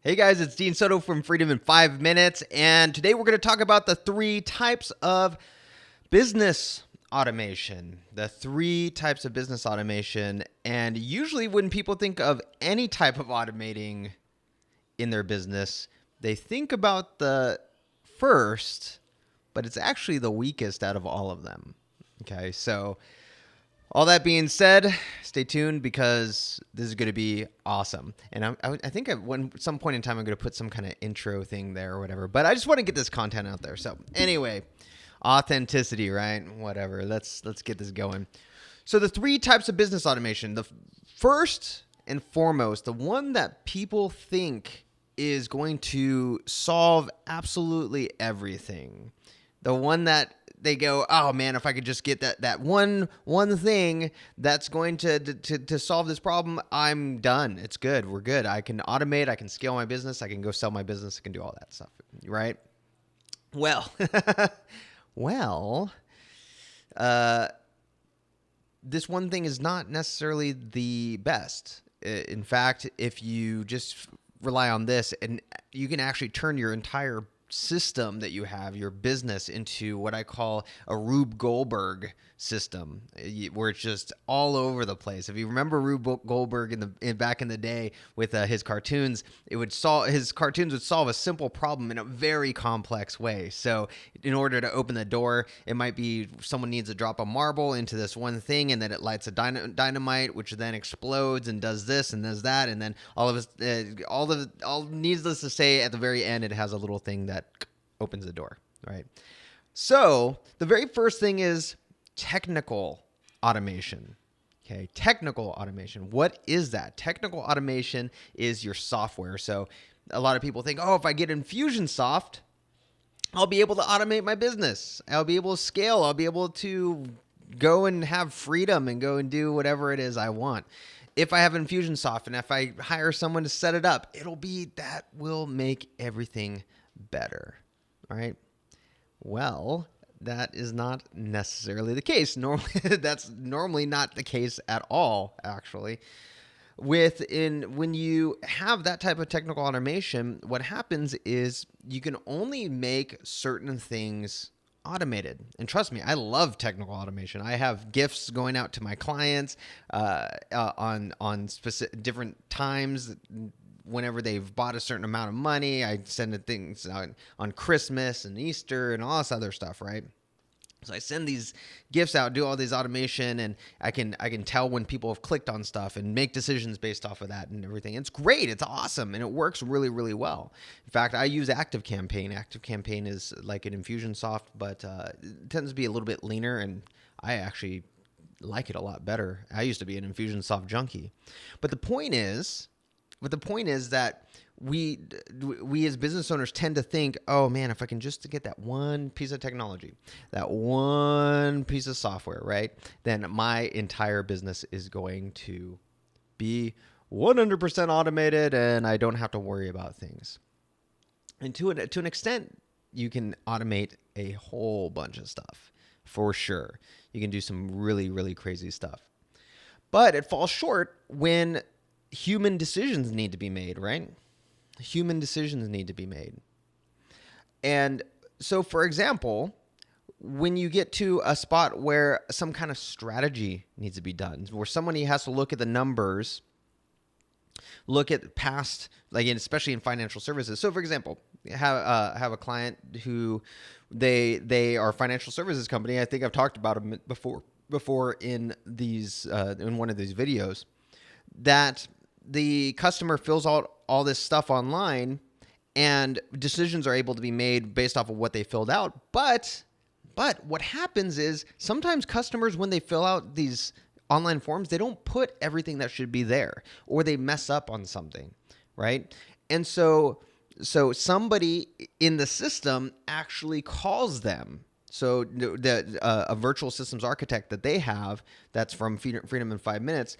Hey guys, it's Dean Soto from Freedom in 5 Minutes, and today we're going to talk about the 3 types of business automation. The 3 types of business automation, and usually when people think of any type of automating in their business, they think about the first, but it's actually the weakest out of all of them. Okay, so all that being said, stay tuned because this is going to be awesome. And I think at some point in time, I'm going to put some kind of intro thing there or whatever. But I just want to get this content out there. So anyway, authenticity, right? Whatever. Let's get this going. So the 3 types of business automation. The first and foremost, the one that people think is going to solve absolutely everything. The one that they go, oh man, if I could just get that one thing that's going to solve this problem, I'm done. It's good. We're good. I can automate. I can scale my business. I can go sell my business. I can do all that stuff. Right? Well, this one thing is not necessarily the best. In fact, if you just rely on this, and you can actually turn your entire system that you have, your business, into what I call a Rube Goldberg system, where it's just all over the place. If you remember Rube Goldberg back in the day with his cartoons, his cartoons would solve a simple problem in a very complex way. So in order to open the door, it might be someone needs to drop a marble into this one thing, and then it lights a dynamite, which then explodes and does this and does that, and then all needless to say, at the very end, it has a little thing that opens the door, right? So the very first thing is technical automation. Okay, technical automation. What is that? Technical automation is your software. So a lot of people think, oh, if I get Infusionsoft, I'll be able to automate my business. I'll be able to scale. I'll be able to go and have freedom and go and do whatever it is I want. If I have Infusionsoft and if I hire someone to set it up, that will make everything better. All right. Well, that is not necessarily the case. That's normally not the case at all, actually. When you have that type of technical automation, what happens is you can only make certain things automated. And trust me, I love technical automation. I have gifts going out to my clients on specific different times. Whenever they've bought a certain amount of money, I send things out on Christmas and Easter and all this other stuff, right? So I send these gifts out, do all these automation, and I can tell when people have clicked on stuff and make decisions based off of that and everything. It's great. It's awesome, and it works really, really well. In fact, I use ActiveCampaign. ActiveCampaign is like an Infusionsoft, but it tends to be a little bit leaner, and I actually like it a lot better. I used to be an Infusionsoft junkie. But the point is that we as business owners tend to think, oh man, if I can just get that one piece of technology, that one piece of software, right, then my entire business is going to be 100% automated and I don't have to worry about things. And to an extent, you can automate a whole bunch of stuff for sure. You can do some really, really crazy stuff. But it falls short when human decisions need to be made, right? Human decisions need to be made. And so, for example, when you get to a spot where some kind of strategy needs to be done, where somebody has to look at the numbers, look at past, especially in financial services. So, for example, have a client who they are a financial services company. I think I've talked about them before in one of these videos, that the customer fills out all this stuff online and decisions are able to be made based off of what they filled out. But what happens is sometimes customers, when they fill out these online forms, they don't put everything that should be there, or they mess up on something, right? And so somebody in the system actually calls them. So a virtual systems architect that they have, that's from Freedom in 5 Minutes,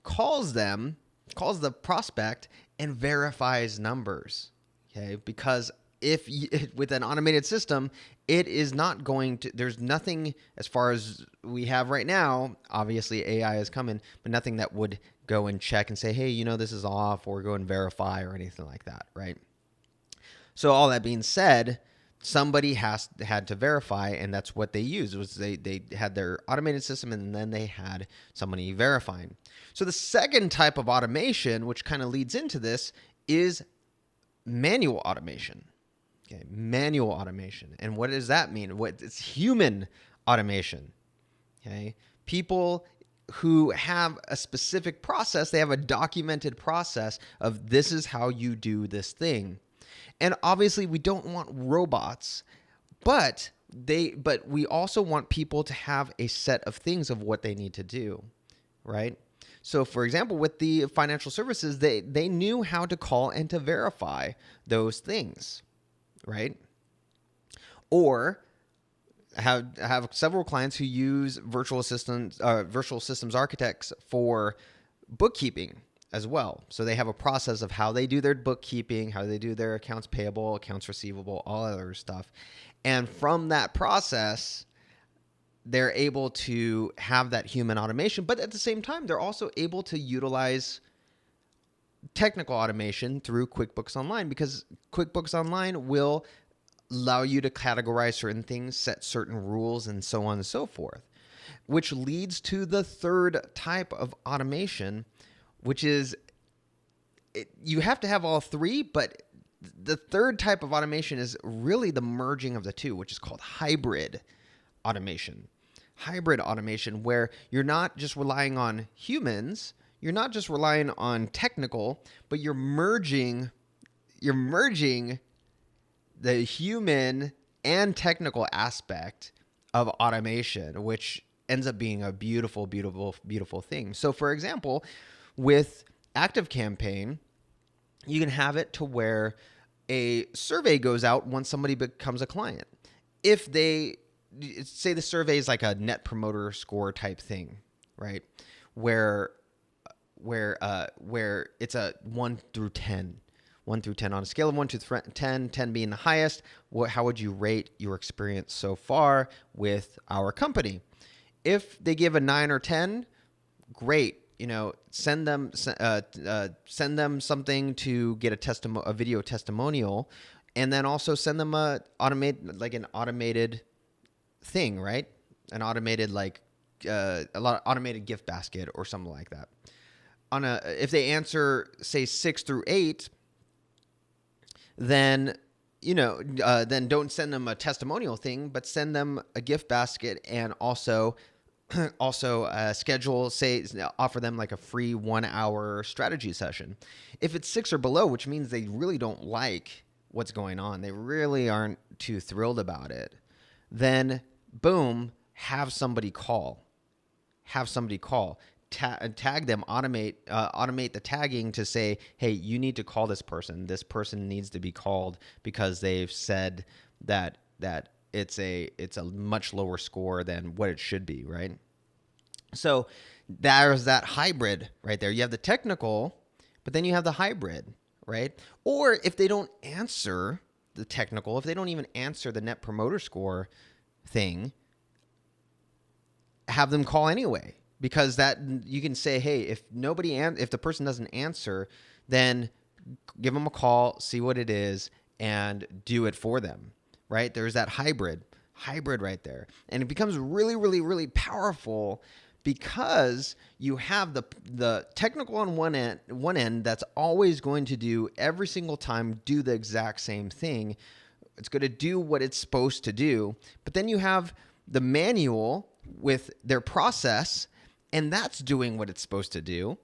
calls the prospect and verifies numbers, okay? Because with an automated system, it is not going to, there's nothing as far as we have right now, obviously AI is coming, but nothing that would go and check and say, hey, this is off, or go and verify or anything like that, right? So all that being said, somebody had to verify, and that's what they used. Was they had their automated system, and then they had somebody verifying. So the second type of automation, which kind of leads into this, is manual automation. Okay, manual automation. And what does that mean? It's human automation. Okay, people who have a specific process, they have a documented process of this is how you do this thing. And obviously we don't want robots, but we also want people to have a set of things of what they need to do, right? So for example, with the financial services, they knew how to call and to verify those things, right? Or have several clients who use virtual systems architects for bookkeeping as well. So they have a process of how they do their bookkeeping, how they do their accounts payable, accounts receivable, all other stuff. And from that process, they're able to have that human automation, but at the same time, they're also able to utilize technical automation through QuickBooks Online, because QuickBooks Online will allow you to categorize certain things, set certain rules, and so on and so forth, which leads to the third type of automation, which is you have to have all three, but the third type of automation is really the merging of the two, which is called hybrid automation. Hybrid automation, where you're not just relying on humans, you're not just relying on technical, but you're merging the human and technical aspect of automation, which ends up being a beautiful, beautiful, beautiful thing. So for example, with ActiveCampaign, you can have it to where a survey goes out once somebody becomes a client. If they say the survey is like a net promoter score type thing, right? Where it's a 1 through 10. 1 through 10 on a scale of 1 to 10, 10 being the highest. How would you rate your experience so far with our company? If they give a 9 or 10, great. Send them something to get a video testimonial, and then also send them an automated thing, right? An automated automated gift basket or something like that. If they answer say 6 through 8, then then don't send them a testimonial thing, but send them a gift basket, and also offer them like a free 1-hour strategy session. If it's 6 or below, which means they really don't like what's going on, they really aren't too thrilled about it, then boom, have somebody call. Tag them, automate the tagging to say, hey, you need to call this person. This person needs to be called because they've said that it's a much lower score than what it should be, right? So there's that hybrid right there. You have the technical, but then you have the hybrid, right? Or if they don't answer the technical, if they don't even answer the net promoter score thing, have them call anyway. Because that you can say, hey, if the person doesn't answer, then give them a call, see what it is, and do it for them, right? There's that hybrid right there. And it becomes really, really, really powerful because you have the technical on one end that's always going to do every single time, do the exact same thing. It's going to do what it's supposed to do. But then you have the manual with their process, and that's doing what it's supposed to do.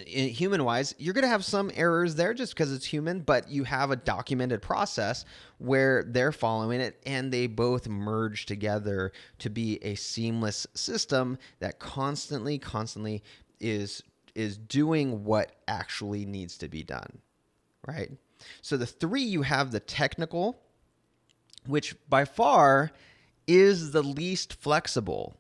Human-wise, you're going to have some errors there just because it's human, but you have a documented process where they're following it, and they both merge together to be a seamless system that constantly is doing what actually needs to be done, right? So the three, you have the technical, which by far is the least flexible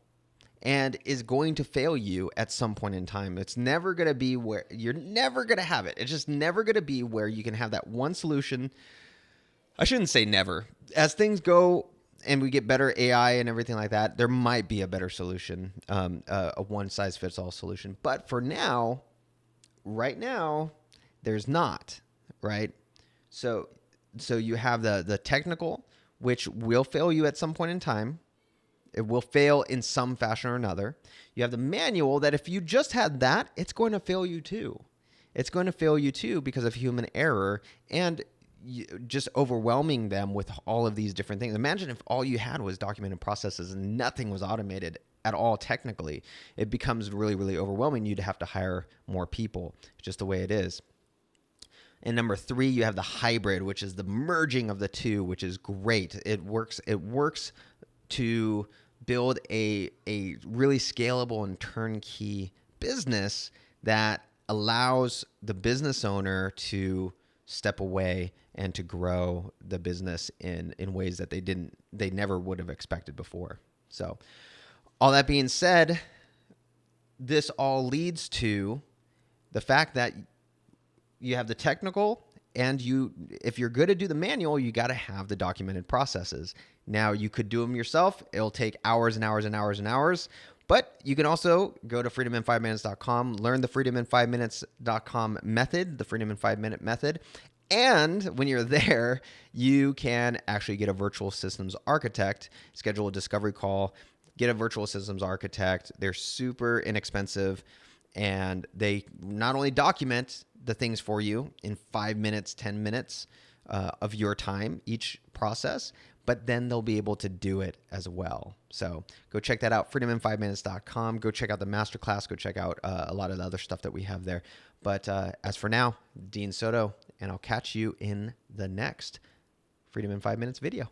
and is going to fail you at some point in time. It's never going to be where you're never going to have it. It's just never going to be where you can have that one solution. I shouldn't say never. As things go, and we get better AI and everything like that, there might be a better solution, a one-size-fits-all solution. But for now, right now, there's not, right? So you have the technical, which will fail you at some point in time. It will fail in some fashion or another. You have the manual that if you just had that, it's going to fail you too. It's going to fail you too because of human error and just overwhelming them with all of these different things. Imagine if all you had was documented processes and nothing was automated at all technically. It becomes really, really overwhelming. You'd have to hire more people. It's just the way it is. And number 3, you have the hybrid, which is the merging of the two, which is great. It works to build a really scalable and turnkey business that allows the business owner to step away and to grow the business in ways that they never would have expected before. So all that being said, this all leads to the fact that you have the technical, and if you're good to do the manual, you got to have the documented processes. Now, you could do them yourself. It'll take hours and hours and hours and hours, but you can also go to freedomin5minutes.com, learn the freedomin5minutes.com method, the Freedom in 5 Minute method. And when you're there, you can actually get a virtual systems architect, schedule a discovery call, get a virtual systems architect. They're super inexpensive, and they not only document the things for you in 5 minutes, 10 minutes of your time, each process, but then they'll be able to do it as well. So go check that out, freedomin5minutes.com. Go check out the masterclass. Go check out a lot of the other stuff that we have there. But as for now, Dean Soto, and I'll catch you in the next Freedom in 5 Minutes video.